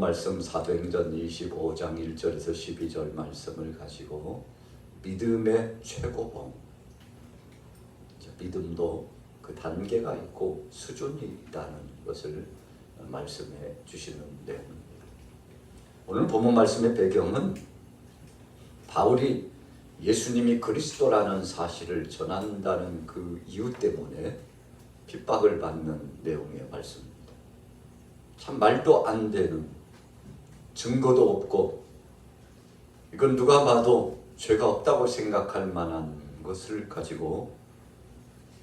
말씀 사도행전 25장 1절에서 12절 말씀을 가지고 믿음의 최고봉, 믿음도 그 단계가 있고 수준이 있다는 것을 말씀해 주시는 내용입니다. 오늘 본문 말씀의 배경은 바울이 예수님이 그리스도라는 사실을 전한다는 그 이유 때문에 핍박을 받는 내용의 말씀입니다. 참 말도 안 되는, 증거도 없고 이건 누가 봐도 죄가 없다고 생각할 만한 것을 가지고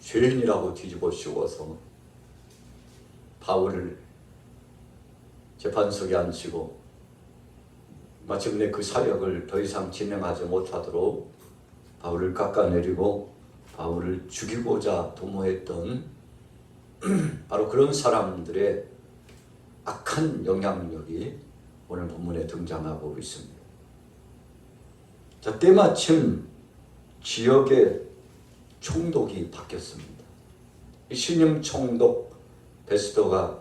죄인이라고 뒤집어 씌워서 바울을 재판석에 앉히고 마침내 그 사역을 더 이상 진행하지 못하도록 바울을 깎아내리고 바울을 죽이고자 도모했던 바로 그런 사람들의 악한 영향력이 오늘 본문에 등장하고 있습니다. 자, 때마침 지역의 총독이 바뀌었습니다. 신임 총독 베스더가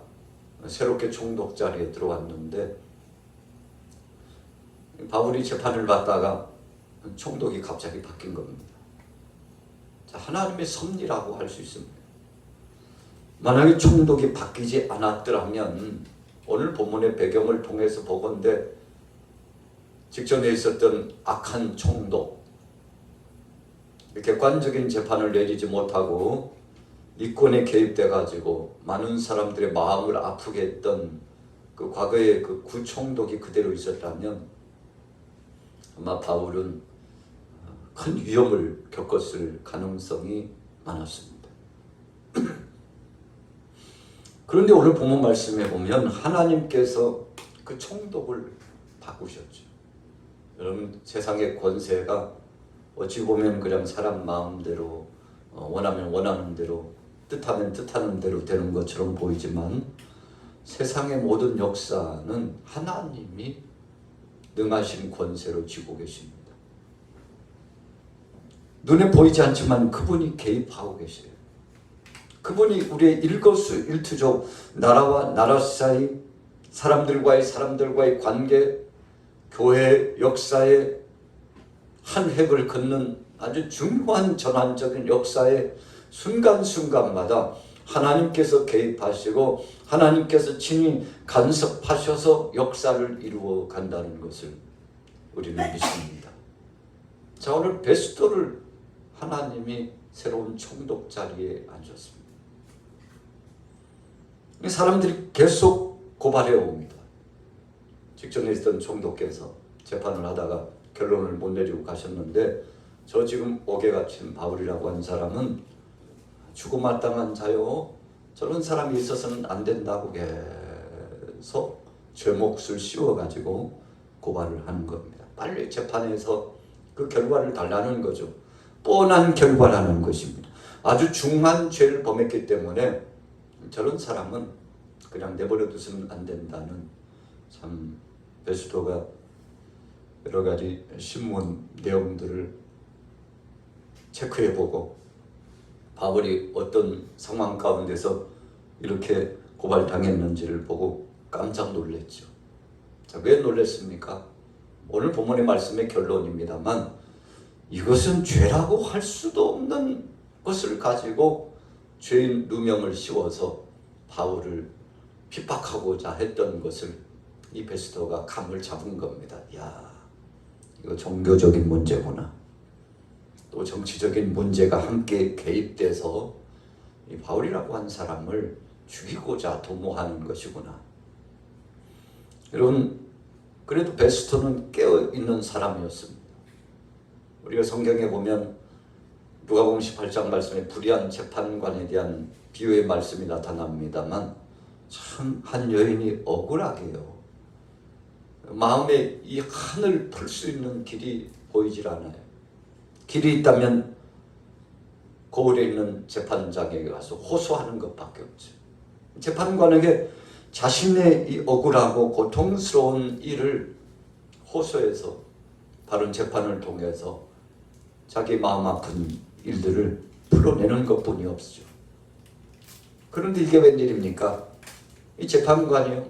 새롭게 총독 자리에 들어왔는데 바울이 재판을 받다가 총독이 갑자기 바뀐 겁니다. 자, 하나님의 섭리라고 할 수 있습니다. 만약에 총독이 바뀌지 않았더라면 오늘 본문의 배경을 통해서 보건대 직전에 있었던 악한 총독, 객관적인 재판을 내리지 못하고 이권에 개입돼 가지고 많은 사람들의 마음을 아프게 했던 그 과거의 그 구총독이 그대로 있었다면 아마 바울은 큰 위험을 겪었을 가능성이 많았습니다. 그런데 오늘 본문 말씀에 보면 하나님께서 그 총독을 바꾸셨죠. 여러분, 세상의 권세가 어찌 보면 그냥 사람 마음대로 원하면 원하는 대로 뜻하면 뜻하는 대로 되는 것처럼 보이지만 세상의 모든 역사는 하나님이 능하신 권세로 쥐고 계십니다. 눈에 보이지 않지만 그분이 개입하고 계세요. 그분이 우리의 일거수일투족, 나라와 나라 사이, 사람들과의 관계, 교회 역사의 한 획을 긋는 아주 중요한 전환적인 역사의 순간순간마다 하나님께서 개입하시고 하나님께서 친히 간섭하셔서 역사를 이루어 간다는 것을 우리는 믿습니다. 자, 오늘 베스도를 하나님이 새로운 총독 자리에 앉혔습니다. 사람들이 계속 고발해 옵니다. 직전에 있던 총독께서 재판을 하다가 결론을 못 내리고 가셨는데 저 지금 옥에 갇힌 바울이라고 한 사람은 죽음마땅한 자요, 저런 사람이 있어서는 안 된다고 계속 죄목을 씌워가지고 고발을 하는 겁니다. 빨리 재판에서 그 결과를 달라는 거죠. 뻔한 결과라는 것입니다. 아주 중한 죄를 범했기 때문에 저런 사람은 그냥 내버려 두서는 안 된다는, 참 베스도가 여러 가지 신문 내용들을 체크해보고 바울이 어떤 상황 가운데서 이렇게 고발당했는지를 보고 깜짝 놀랐죠. 자, 왜 놀랐습니까? 오늘 본문의 말씀의 결론입니다만 이것은 죄라고 할 수도 없는 것을 가지고 죄인 누명을 씌워서 바울을 핍박하고자 했던 것을 이 베스도가 감을 잡은 겁니다. 야, 이거 종교적인 문제구나. 또 정치적인 문제가 함께 개입돼서 이 바울이라고 한 사람을 죽이고자 도모하는 것이구나. 여러분, 그래도 베스도는 깨어있는 사람이었습니다. 우리가 성경에 보면 누가복음 18장 말씀에 불의한 재판관에 대한 비유의 말씀이 나타납니다만 참 한 여인이 억울하게요, 마음에 이 한을 풀 수 있는 길이 보이질 않아요. 길이 있다면 거울에 있는 재판장에게 가서 호소하는 것밖에 없죠. 재판관에게 자신의 이 억울하고 고통스러운 일을 호소해서 바른 재판을 통해서 자기 마음 아픈 일들을 풀어내는 것뿐이 없죠. 그런데 이게 웬일입니까? 이 재판관이요,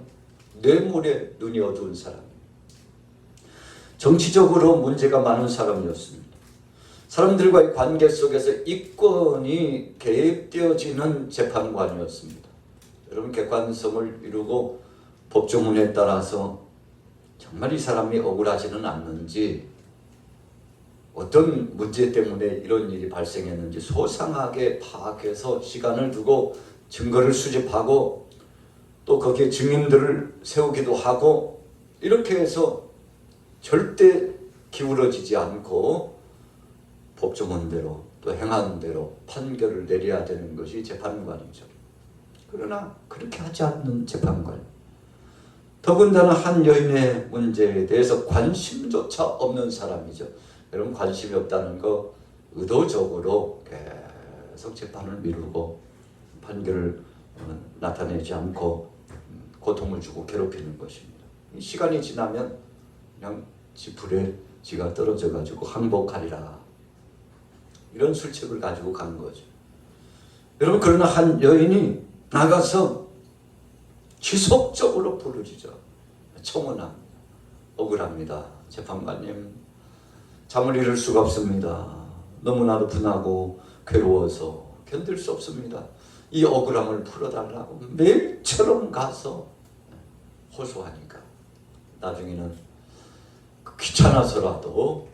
뇌물에 눈이 어두운 사람, 정치적으로 문제가 많은 사람이었습니다. 사람들과의 관계 속에서 이권이 개입되어지는 재판관이었습니다. 여러분, 객관성을 이루고 법조문에 따라서 정말 이 사람이 억울하지는 않는지, 어떤 문제 때문에 이런 일이 발생했는지 소상하게 파악해서 시간을 두고 증거를 수집하고 또 거기에 증인들을 세우기도 하고, 이렇게 해서 절대 기울어지지 않고 법조문대로 또 행하는 대로 판결을 내려야 되는 것이 재판관이죠. 그러나 그렇게 하지 않는 재판관, 더군다나 한 여인의 문제에 대해서 관심조차 없는 사람이죠. 여러분, 관심이 없다는 거 의도적으로 계속 재판을 미루고 판결을 나타내지 않고 고통을 주고 괴롭히는 것입니다. 시간이 지나면 그냥 지불에 지가 떨어져 가지고 항복하리라, 이런 술책을 가지고 간 거죠. 여러분, 그러나 한 여인이 나가서 지속적으로 부르짖어 청원합니다. 억울합니다. 재판관님, 잠을 이룰 수가 없습니다. 너무나도 분하고 괴로워서 견딜 수 없습니다. 이 억울함을 풀어달라고 매일처럼 가서 호소하니까 나중에는 귀찮아서라도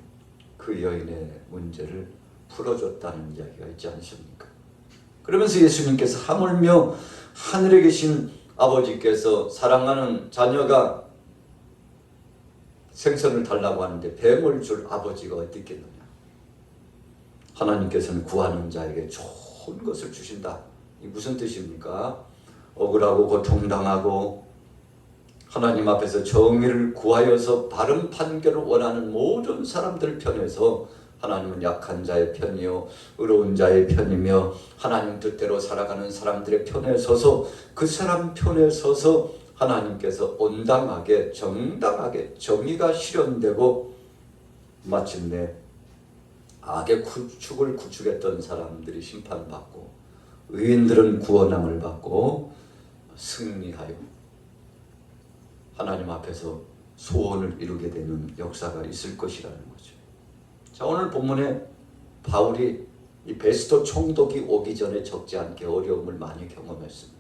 그 여인의 문제를 풀어줬다는 이야기가 있지 않습니까? 그러면서 예수님께서 하물며 하늘에 계신 아버지께서 사랑하는 자녀가 생선을 달라고 하는데 뱀을 줄 아버지가 어디 있겠느냐. 하나님께서는 구하는 자에게 좋은 것을 주신다. 이 무슨 뜻입니까? 억울하고 고통당하고 하나님 앞에서 정의를 구하여서 바른 판결을 원하는 모든 사람들 편에서 하나님은 약한 자의 편이요 의로운 자의 편이며 하나님 뜻대로 살아가는 사람들의 편에 서서 그 사람 편에 서서 하나님께서 온당하게 정당하게 정의가 실현되고 마침내 악의 구축을 구축했던 사람들이 심판받고 의인들은 구원함을 받고 승리하여 하나님 앞에서 소원을 이루게 되는 역사가 있을 것이라는 거죠. 자, 오늘 본문에 바울이 이 베스도 총독이 오기 전에 적지 않게 어려움을 많이 경험했습니다.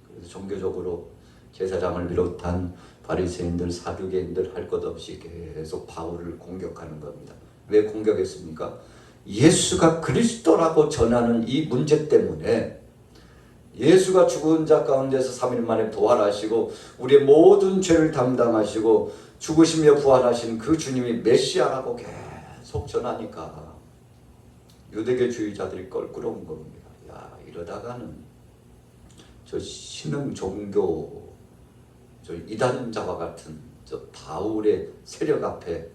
그래서 종교적으로 제사장을 비롯한 바리새인들, 사두개인들 할 것 없이 계속 바울을 공격하는 겁니다. 왜 공격했습니까? 예수가 그리스도라고 전하는 이 문제 때문에 예수가 죽은 자 가운데서 3일 만에 부활하시고 우리의 모든 죄를 담당하시고 죽으시며 부활하신 그 주님이 메시아라고 계속 전하니까 유대교주의자들이 껄끄러운 겁니다. 야, 이러다가는 저 신흥 종교 저 이단자와 같은 저 바울의 세력 앞에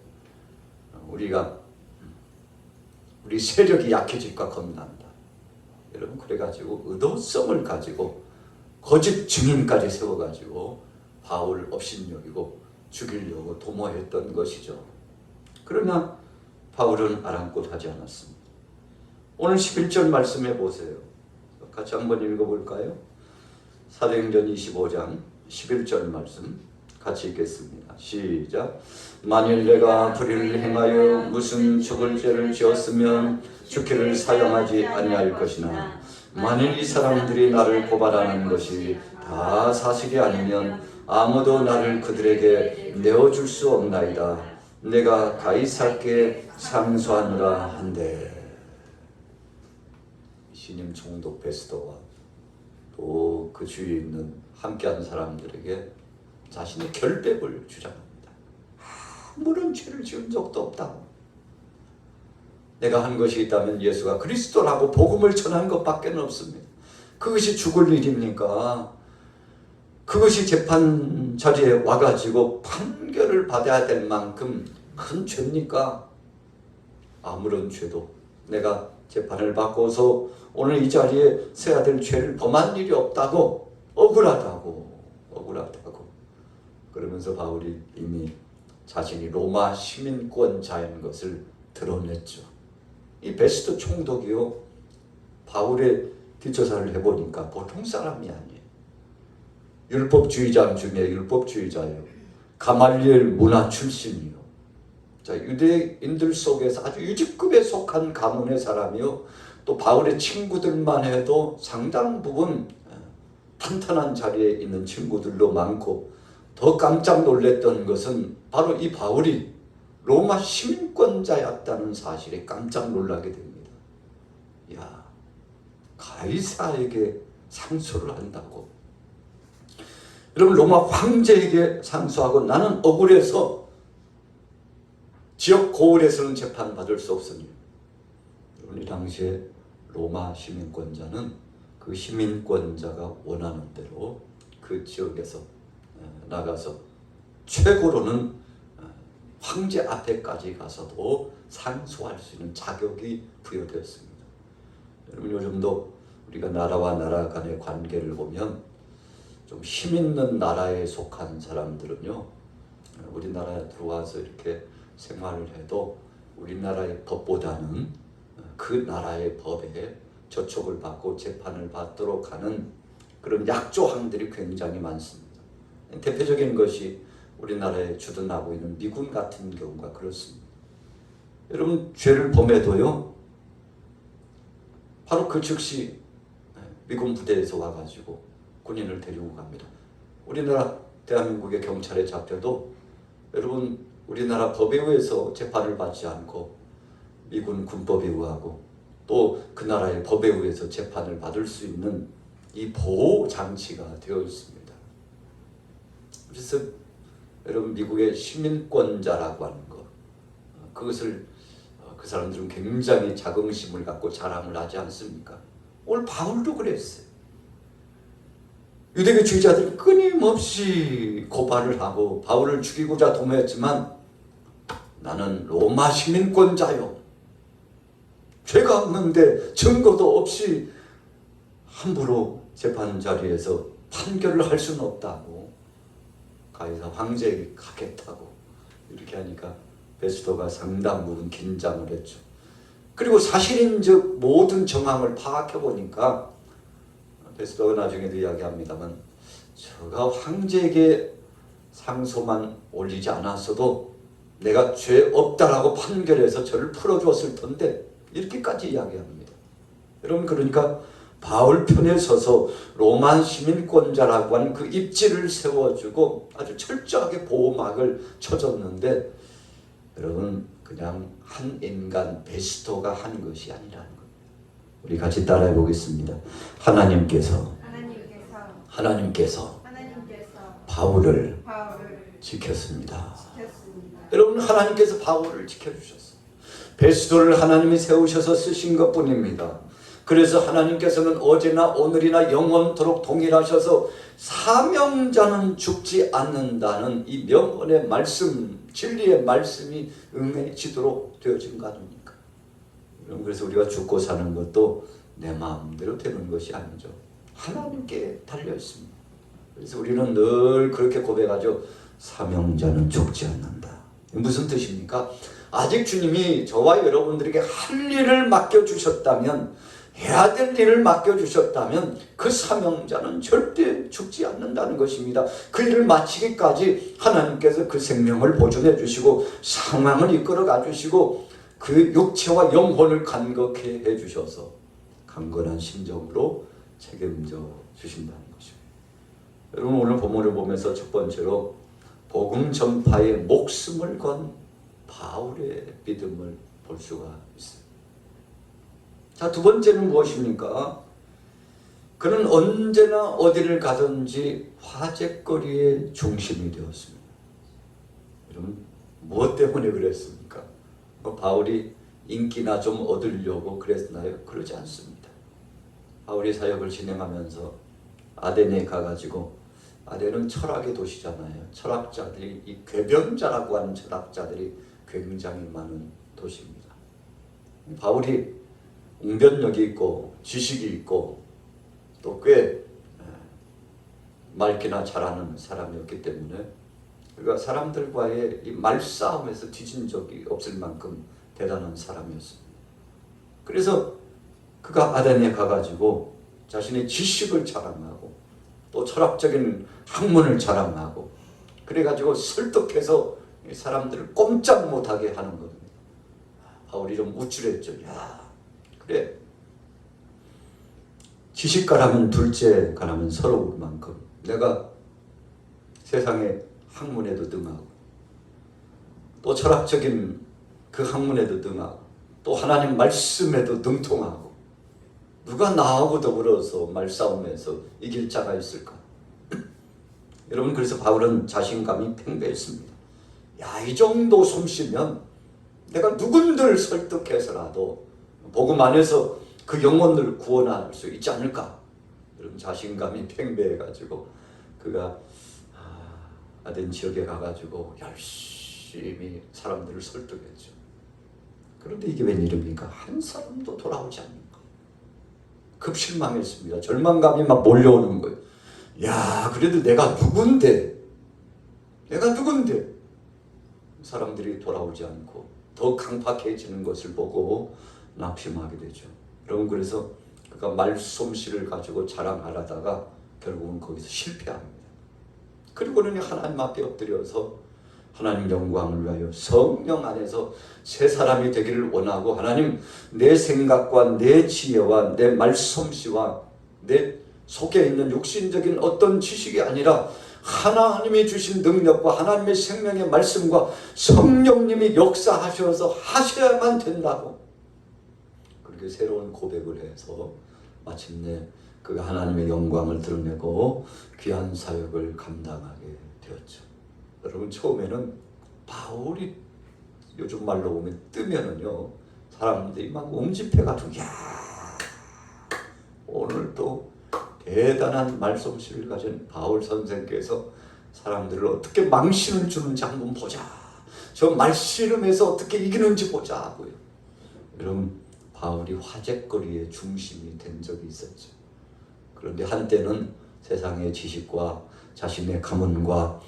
우리 세력이 약해질까 겁난다. 여러분, 그래가지고 의도성을 가지고 거짓 증인까지 세워가지고 바울 업신여기고 죽이려고 도모했던 것이죠. 그러나 바울은 아랑곳하지 않았습니다. 오늘 11절 말씀해 보세요. 같이 한번 읽어볼까요? 사도행전 25장 11절 말씀 같이 읽겠습니다. 시작. 만일 내가 불의를 행하여 무슨 죽을 죄를 지었으면 죽기를 사용하지 아니할 것이나 만일 이 사람들이 나를 고발하는 것이 다 사실이 아니면 아무도 나를 그들에게 내어줄 수 없나이다. 내가 가이사께 상소하노라 한데. 신임 총독 베스도와 또 그 주위에 있는 함께한 사람들에게 자신의 결백을 주장합니다. 아무런 죄를 지은 적도 없다. 내가 한 것이 있다면 예수가 그리스도라고 복음을 전한 것밖에 없습니다. 그것이 죽을 일입니까? 그것이 재판 자리에 와가지고 판결을 받아야 될 만큼 큰 죄입니까? 아무런 죄도 내가 재판을 받고서 오늘 이 자리에 서야 될 죄를 범한 일이 없다고 억울하다고 그러면서 바울이 이미 자신이 로마 시민권자인 것을 드러냈죠. 이 베스도 총독이요, 바울의 뒷조사를 해보니까 보통 사람이 아니에요. 율법주의자 중에 율법주의자예요. 가말리엘 문화 출신이요. 자, 유대인들 속에서 아주 유직급에 속한 가문의 사람이요. 또 바울의 친구들만 해도 상당 부분 탄탄한 자리에 있는 친구들도 많고, 더 깜짝 놀랐던 것은 바로 이 바울이 로마 시민권자였다는 사실에 깜짝 놀라게 됩니다. 야, 가이사에게 상소를 한다고. 여러분, 로마 황제에게 상소하고 나는 억울해서 지역 고을에서는 재판받을 수 없으니, 여러분, 이 당시에 로마 시민권자는 그 시민권자가 원하는 대로 그 지역에서 나가서 최고로는 황제 앞에까지 가서도 상소할 수 있는 자격이 부여되었습니다. 여러분, 요즘도 우리가 나라와 나라 간의 관계를 보면 좀 힘 있는 나라에 속한 사람들은요, 우리나라에 들어와서 이렇게 생활을 해도 우리나라의 법보다는 그 나라의 법에 저촉을 받고 재판을 받도록 하는 그런 약조항들이 굉장히 많습니다. 대표적인 것이 우리나라에 주둔하고 있는 미군 같은 경우가 그렇습니다. 여러분, 죄를 범해도요, 바로 그 즉시 미군 부대에서 와가지고 군인을 데리고 갑니다. 우리나라 대한민국의 경찰에 잡혀도 여러분, 우리나라 법에 의해서 재판을 받지 않고 미군 군법에 의하고 또 그 나라의 법에 의해서 재판을 받을 수 있는 이 보호 장치가 되어 있습니다. 그래서 여러분, 미국의 시민권자라고 하는 것, 그것을 그 사람들은 굉장히 자긍심을 갖고 자랑을 하지 않습니까? 오늘 바울도 그랬어요. 유대교주의자들이 끊임없이 고발을 하고 바울을 죽이고자 도모했지만, 나는 로마 시민권자요, 죄가 없는데 증거도 없이 함부로 재판 자리에서 판결을 할 수는 없다고 가이사 황제에게 가겠다고 이렇게 하니까 베스토가 상당 부분 긴장을 했죠. 그리고 사실인즉 모든 정황을 파악해 보니까 베스토가 나중에도 이야기합니다만, 저가 황제에게 상소만 올리지 않았어도 내가 죄 없다라고 판결해서 저를 풀어주었을 텐데, 이렇게까지 이야기합니다. 여러분, 그러니까 바울 편에 서서 로마 시민권자라고 하는 그 입지를 세워주고 아주 철저하게 보호막을 쳐줬는데, 여러분, 그냥 한 인간 베스토가 한 것이 아니라는 겁니다. 우리 같이 따라해 보겠습니다. 하나님께서 바울을 지켰습니다. 여러분, 하나님께서 바울을 지켜주셨어요. 베스토를 하나님이 세우셔서 쓰신 것뿐입니다. 그래서 하나님께서는 어제나 오늘이나 영원토록 동일하셔서 사명자는 죽지 않는다는 이 명언의 말씀, 진리의 말씀이 응해지도록 되어진 거 아닙니까? 그래서 우리가 죽고 사는 것도 내 마음대로 되는 것이 아니죠. 하나님께 달려 있습니다. 그래서 우리는 늘 그렇게 고백하죠. 사명자는 죽지 않는다. 무슨 뜻입니까? 아직 주님이 저와 여러분들에게 할 일을 맡겨주셨다면, 해야 될 일을 맡겨주셨다면 그 사명자는 절대 죽지 않는다는 것입니다. 그 일을 마치기까지 하나님께서 그 생명을 보존해 주시고 상황을 이끌어 가주시고 그 육체와 영혼을 간격히 해주셔서 강건한 심정으로 책임져 주신다는 것입니다. 여러분, 오늘 본문을 보면서 첫 번째로 복음 전파에 목숨을 건 바울의 믿음을 볼 수가 있어요. 자, 두 번째는 무엇입니까? 그는 언제나 어디를 가든지 화제거리의 중심이 되었습니다. 여러분, 무엇 때문에 그랬습니까? 바울이 인기나 좀 얻으려고 그랬나요? 그러지 않습니다. 바울이 사역을 진행하면서 아덴에 가가지고, 아덴은 철학의 도시잖아요. 철학자들이, 이 궤변자라고 하는 철학자들이 굉장히 많은 도시입니다. 바울이 웅변력이 있고 지식이 있고 또 꽤 말기나 잘하는 사람이었기 때문에, 그가 사람들과의 이 말싸움에서 뒤진 적이 없을 만큼 대단한 사람이었습니다. 그래서 그가 아덴에 가가지고 자신의 지식을 자랑하고 또 철학적인 학문을 자랑하고 그래가지고 설득해서 사람들을 꼼짝 못하게 하는 겁니다. 바울이 좀 우쭐했죠. 야, 그래. 지식가라면 둘째가라면 서러울 만큼 내가 세상의 학문에도 등하고 또 철학적인 그 학문에도 등하고 또 하나님 말씀에도 능통하고 누가 나하고 더불어서 말싸움에서 이길 자가 있을까? 여러분, 그래서 바울은 자신감이 팽배했습니다. 야, 이 정도 솜씨면 내가 누군들 설득해서라도 복음 안에서 그 영혼을 구원할 수 있지 않을까? 이런 자신감이 팽배해가지고 그가 아덴 지역에 가가지고 열심히 사람들을 설득했죠. 그런데 이게 웬일입니까? 한 사람도 돌아오지 않는가? 급실망했습니다. 절망감이 막 몰려오는 거예요. 야, 그래도 내가 누군데? 사람들이 돌아오지 않고 더 강팍해지는 것을 보고 낙심하게 되죠. 여러분, 그래서 그가 말솜씨를 가지고 자랑하려다가 결국은 거기서 실패합니다. 그리고는 하나님 앞에 엎드려서 하나님 영광을 위하여 성령 안에서 새 사람이 되기를 원하고, 하나님, 내 생각과 내 지혜와 내 말솜씨와 내 속에 있는 육신적인 어떤 지식이 아니라 하나님이 주신 능력과 하나님의 생명의 말씀과 성령님이 역사하셔서 하셔야만 된다고 그렇게 새로운 고백을 해서 마침내 그가 하나님의 영광을 드러내고 귀한 사역을 감당하게 되었죠. 여러분, 처음에는 바울이 요즘 말로 보면 뜨면은요, 사람들이 막 움집해가지고 야, 오늘 또 대단한 말솜씨를 가진 바울 선생께서 사람들을 어떻게 망신을 주는지 한번 보자. 저 말씨름에서 어떻게 이기는지 보자 하고요. 여러분, 바울이 화제거리의 중심이 된 적이 있었죠. 그런데 한때는 세상의 지식과 자신의 가문과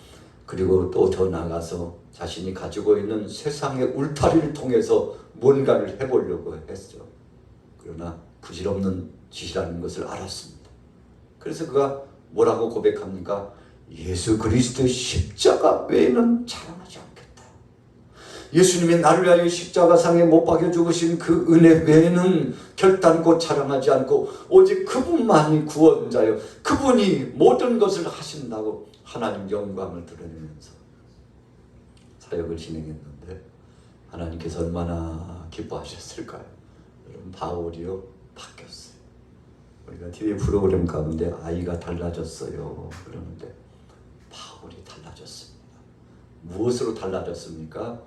그리고 또 더 나아가서 자신이 가지고 있는 세상의 울타리를 통해서 뭔가를 해보려고 했죠. 그러나 부질없는 짓이라는 것을 알았습니다. 그래서 그가 뭐라고 고백합니까? 예수 그리스도의 십자가 외에는 자랑하지 않겠다. 예수님이 나를 위하여 십자가상에 못 박혀 죽으신 그 은혜 외에는 결단코 자랑하지 않고 오직 그분만이 구원자요, 그분이 모든 것을 하신다고 하나님 영광을 드러내면서 사역을 진행했는데 하나님께서 얼마나 기뻐하셨을까요? 여러분, 바울이요 바뀌었어요. 우리가 TV 프로그램 가운데 아이가 달라졌어요 그러는데 바울이 달라졌습니다. 무엇으로 달라졌습니까?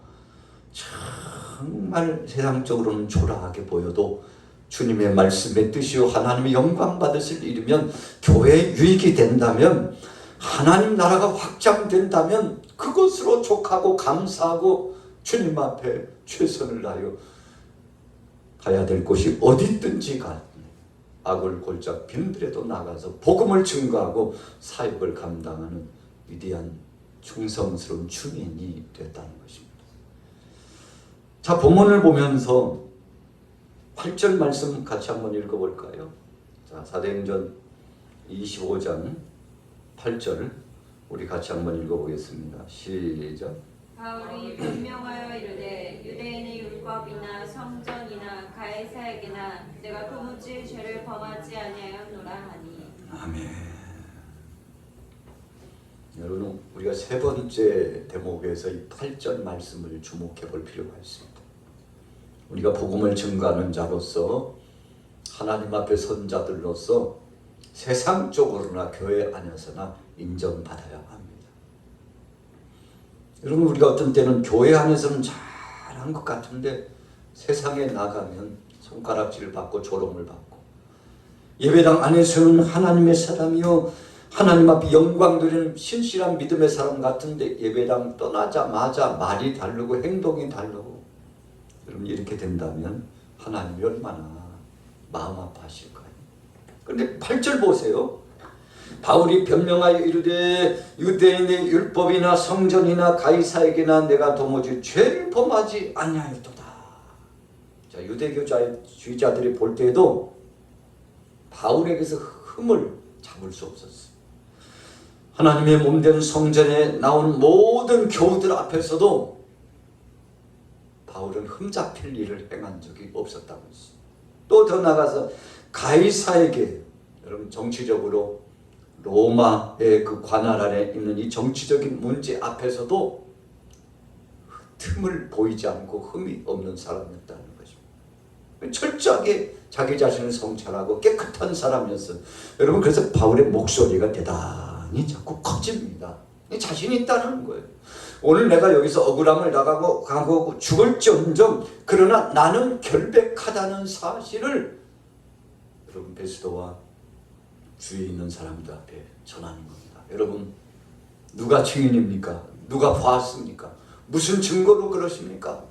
정말 세상적으로는 초라하게 보여도 주님의 말씀의 뜻이요 하나님의 영광 받으실 일이면, 교회에 유익이 된다면, 하나님 나라가 확장된다면 그것으로 족하고 감사하고 주님 앞에 최선을 다하여 가야 될 곳이 어디든지 악을 골짝 빈들에도 나가서 복음을 증거하고 사역을 감당하는 위대한 충성스러운 주민이 됐다는 것입니다. 자, 본문을 보면서 8절 말씀 같이 한번 읽어볼까요? 자, 사도행전 25장 8절 우리 같이 한번 읽어보겠습니다. 시작. 바울이 변명하여 이르되 유대인의 율법이나 성전이나 가이사에게나 내가 도무지 죄를 범하지 아니하였노라 하니. 아멘. 여러분, 우리가 세 번째 대목에서 이 8절 말씀을 주목해 볼 필요가 있습니다. 우리가 복음을 증거하는 자로서 하나님 앞에 선 자들로서 세상적으로나 교회 안에서나 인정받아야 합니다. 여러분, 우리가 어떤 때는 교회 안에서는 잘한 것 같은데 세상에 나가면 손가락질을 받고 조롱을 받고, 예배당 안에서는 하나님의 사람이요 하나님 앞에 영광 드리는 신실한 믿음의 사람 같은데 예배당 떠나자마자 말이 다르고 행동이 다르고, 여러분, 이렇게 된다면 하나님이 얼마나 마음 아파하실까요? 그런데 8절 보세요. 바울이 변명하여 이르되 유대인의 율법이나 성전이나 가이사에게나 내가 도무지 죄를 범하지 아니하였도다. 자, 유대교주의자들이 볼 때에도 바울에게서 흠을 잡을 수 없었어요. 하나님의 몸된 성전에 나온 모든 교우들 앞에서도 바울은 흠잡힐 일을 행한 적이 없었다고 했습니다. 또 더 나아가서 가이사에게, 여러분 정치적으로 로마의 그 관할 안에 있는 이 정치적인 문제 앞에서도 틈을 보이지 않고 흠이 없는 사람이었다는 것입니다. 철저하게 자기 자신을 성찰하고 깨끗한 사람이었어요. 여러분, 그래서 바울의 목소리가 대단히 자꾸 커집니다. 자신이 있다는 거예요. 오늘 내가 여기서 억울함을 당하고 죽을지언정 그러나 나는 결백하다는 사실을 여러분 베스도와 주위에 있는 사람들 앞에 전하는 겁니다. 여러분, 누가 증인입니까? 누가 보았습니까? 무슨 증거로 그러십니까?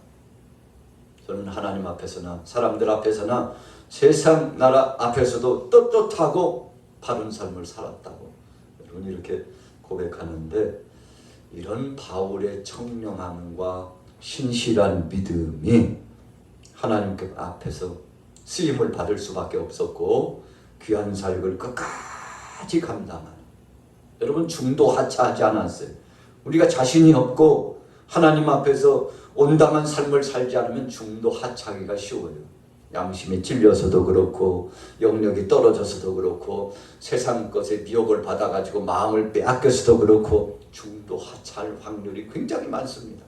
저는 하나님 앞에서나 사람들 앞에서나 세상 나라 앞에서도 떳떳하고 바른 삶을 살았다고 여러분 이렇게 고백하는데, 이런 바울의 청렴함과 신실한 믿음이 하나님 앞에서 쓰임을 받을 수밖에 없었고 귀한 사역을 끝까지 감당하는, 여러분 중도하차하지 않았어요. 우리가 자신이 없고 하나님 앞에서 온당한 삶을 살지 않으면 중도하차하기가 쉬워요. 양심이 찔려서도 그렇고 영력이 떨어져서도 그렇고 세상 것에 미혹을 받아가지고 마음을 빼앗겨서도 그렇고 중도하차할 확률이 굉장히 많습니다.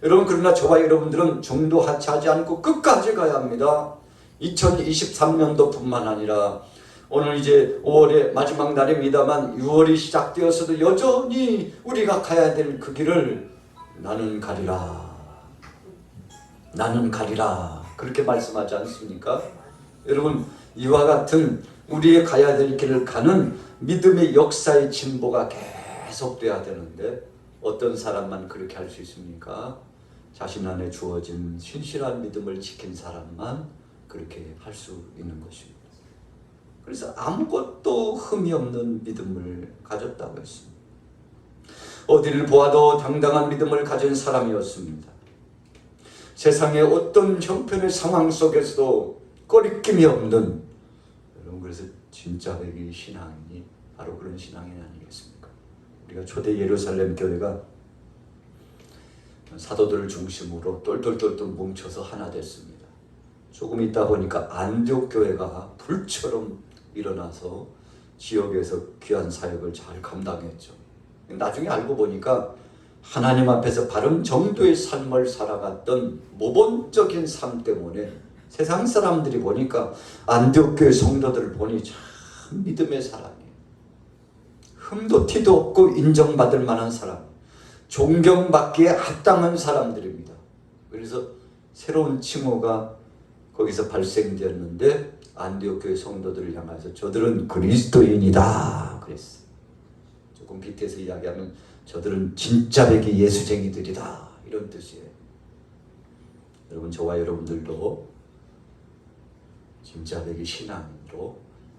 여러분, 그러나 저와 여러분들은 중도하차하지 않고 끝까지 가야 합니다. 2023년도 뿐만 아니라 오늘 이제 5월의 마지막 날입니다만 6월이 시작되어서도 여전히 우리가 가야 될 그 길을 나는 가리라, 나는 가리라, 그렇게 말씀하지 않습니까? 여러분, 이와 같은 우리의 가야 될 길을 가는 믿음의 역사의 진보가 계속돼야 되는데 어떤 사람만 그렇게 할 수 있습니까? 자신 안에 주어진 신실한 믿음을 지킨 사람만 그렇게 할 수 있는 것입니다. 그래서 아무것도 흠이 없는 믿음을 가졌다고 했습니다. 어디를 보아도 당당한 믿음을 가진 사람이었습니다. 세상의 어떤 형편의 상황 속에서도 꺼리낌이 없는, 여러분, 그래서 진짜 백이 신앙이 바로 그런 신앙이 아니겠습니까? 우리가 초대 예루살렘 교회가 사도들을 중심으로 똘똘똘똘 뭉쳐서 하나 됐습니다. 조금 있다 보니까 안디옥 교회가 불처럼 일어나서 지역에서 귀한 사역을 잘 감당했죠. 나중에 알고 보니까 하나님 앞에서 바른 정도의 삶을 살아갔던 모범적인 삶 때문에 세상 사람들이 보니까 안디옥 교회 성도들을 보니 참 믿음의 사람이에요. 흠도 티도 없고 인정받을 만한 사람, 존경받기에 합당한 사람들입니다. 그래서 새로운 칭호가 거기서 발생되었는데 안디옥 교회 성도들을 향해서 저들은 그리스도인이다 그랬어요. 조금 밑에서 이야기하면 저들은 진짜 백이 예수쟁이들이다, 이런 뜻이에요. 여러분, 저와 여러분들도 진짜 백이 신앙으로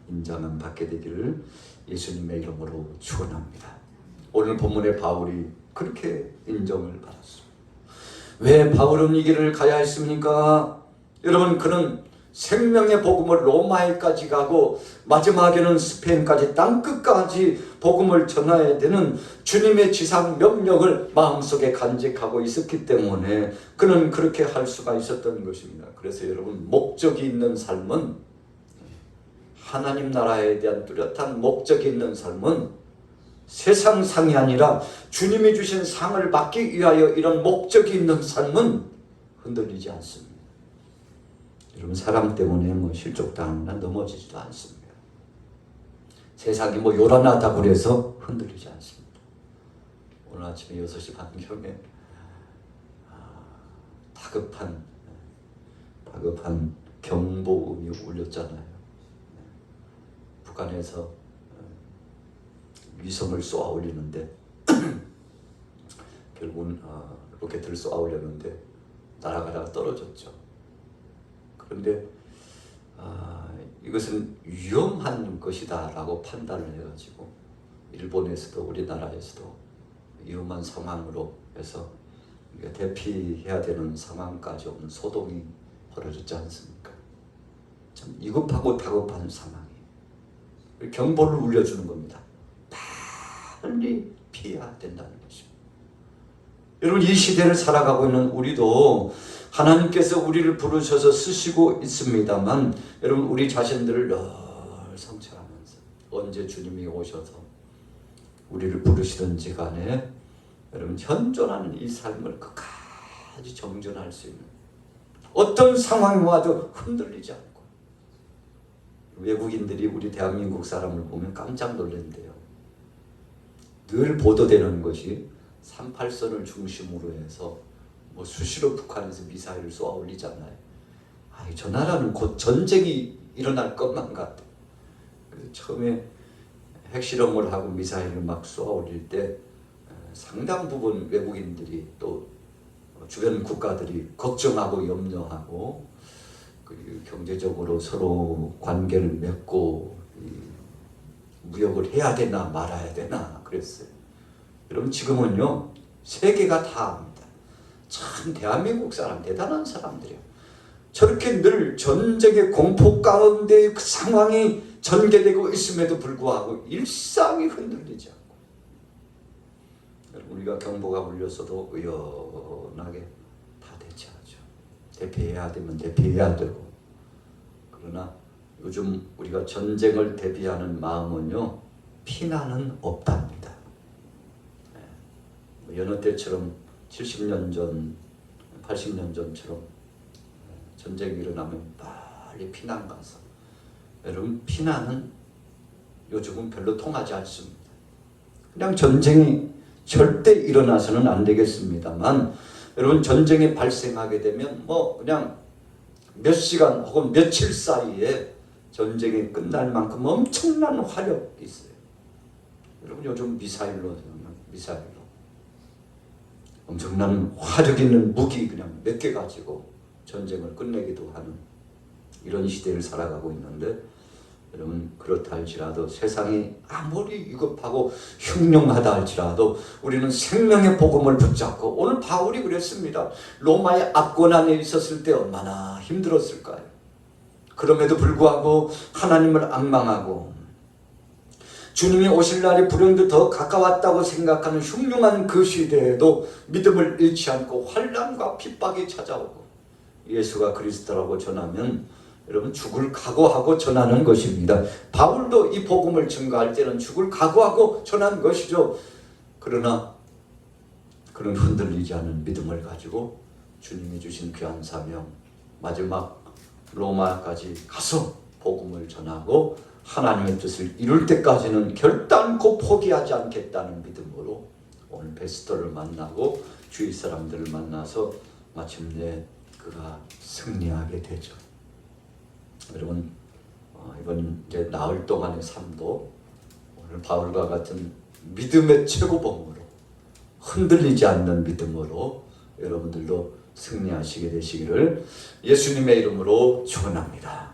인정을 받게 되기를 예수님의 이름으로 축원합니다. 오늘 본문의 바울이 그렇게 인정을 받았습니다. 왜 바울은 이 길을 가야 했습니까? 여러분, 그는 생명의 복음을 로마에까지 가고 마지막에는 스페인까지 땅끝까지 복음을 전해야 되는 주님의 지상 명령을 마음속에 간직하고 있었기 때문에 그는 그렇게 할 수가 있었던 것입니다. 그래서 여러분, 목적이 있는 삶은, 하나님 나라에 대한 뚜렷한 목적이 있는 삶은 세상 상이 아니라 주님이 주신 상을 받기 위하여 이런 목적이 있는 삶은 흔들리지 않습니다. 여러분, 사람 때문에 실족당하거나 넘어지지도 않습니다. 세상이 요란하다고 그래서 흔들리지 않습니다. 오늘 아침에 6시 반경에 다급한 경보음이 울렸잖아요. 북한에서 위성을 쏘아 올리는데 결국은 로켓을 쏘아 올렸는데 날아가다가 떨어졌죠. 그런데 이것은 위험한 것이다 라고 판단을 해가지고 일본에서도 우리나라에서도 위험한 상황으로 해서 대피해야 되는 상황까지 오는 소동이 벌어졌지 않습니까? 참 위급하고 다급한 상황이에요. 경보를 울려주는 겁니다. 빨리 된다는 것입니다. 여러분, 이 시대를 살아가고 있는 우리도 하나님께서 우리를 부르셔서 쓰시고 있습니다만, 여러분, 우리 자신들을 늘 성찰하면서 언제 주님이 오셔서 우리를 부르시든지 간에 여러분, 현존하는 이 삶을 끝까지 정존할 수 있는, 어떤 상황이 와도 흔들리지 않고. 외국인들이 우리 대한민국 사람을 보면 깜짝 놀란대요. 늘 보도되는 것이 38선을 중심으로 해서 뭐 수시로 북한에서 미사일을 쏘아 올리잖아요. 아니, 저 나라는 곧 전쟁이 일어날 것만 같아. 그래서 처음에 핵실험을 하고 미사일을 막 쏘아 올릴 때 상당 부분 외국인들이 또 주변 국가들이 걱정하고 염려하고, 그리고 경제적으로 서로 관계를 맺고 무역을 해야 되나 말아야 되나 그랬어요. 여러분, 지금은요 세계가 다 압니다. 참 대한민국 사람 대단한 사람들이에요. 저렇게 늘 전쟁의 공포 가운데 그 상황이 전개되고 있음에도 불구하고 일상이 흔들리지 않고, 우리가 경보가 울렸어도 의연하게 다 대처하죠. 대피해야 되면 대피해야 되고. 그러나 요즘 우리가 전쟁을 대비하는 마음은요, 피난은 없답니다. 여느 때처럼 70년 전, 80년 전처럼 전쟁이 일어나면 빨리 피난 가서, 여러분, 피난은 요즘은 별로 통하지 않습니다. 그냥 전쟁이 절대 일어나서는 안 되겠습니다만, 여러분, 전쟁이 발생하게 되면 뭐 그냥 몇 시간 혹은 며칠 사이에 전쟁이 끝날 만큼 엄청난 화력이 있어요. 여러분, 요즘 미사일로 엄청난 화력 있는 무기 그냥 몇 개 가지고 전쟁을 끝내기도 하는 이런 시대를 살아가고 있는데, 여러분, 그렇다 할지라도 세상이 아무리 위급하고 흉흉하다 할지라도 우리는 생명의 복음을 붙잡고, 오늘 바울이 그랬습니다. 로마의 압권 안에 있었을 때 얼마나 힘들었을까요? 그럼에도 불구하고 하나님을 앙망하고 주님이 오실 날이 불현듯 더 가까웠다고 생각하는 흉흉한 그 시대에도 믿음을 잃지 않고 환난과 핍박이 찾아오고 예수가 그리스도라고 전하면 여러분, 죽을 각오하고 전하는 것입니다. 바울도 이 복음을 증거할 때는 죽을 각오하고 전한 것이죠. 그러나 그런 흔들리지 않은 믿음을 가지고 주님이 주신 귀한 사명, 마지막 로마까지 가서 복음을 전하고 하나님의 뜻을 이룰 때까지는 결단코 포기하지 않겠다는 믿음으로 오늘 베스터를 만나고 주위 사람들을 만나서 마침내 그가 승리하게 되죠. 여러분, 이번 이제 나흘 동안의 삶도 오늘 바울과 같은 믿음의 최고봉으로, 흔들리지 않는 믿음으로 여러분들도 승리하시게 되시기를 예수님의 이름으로 축원합니다.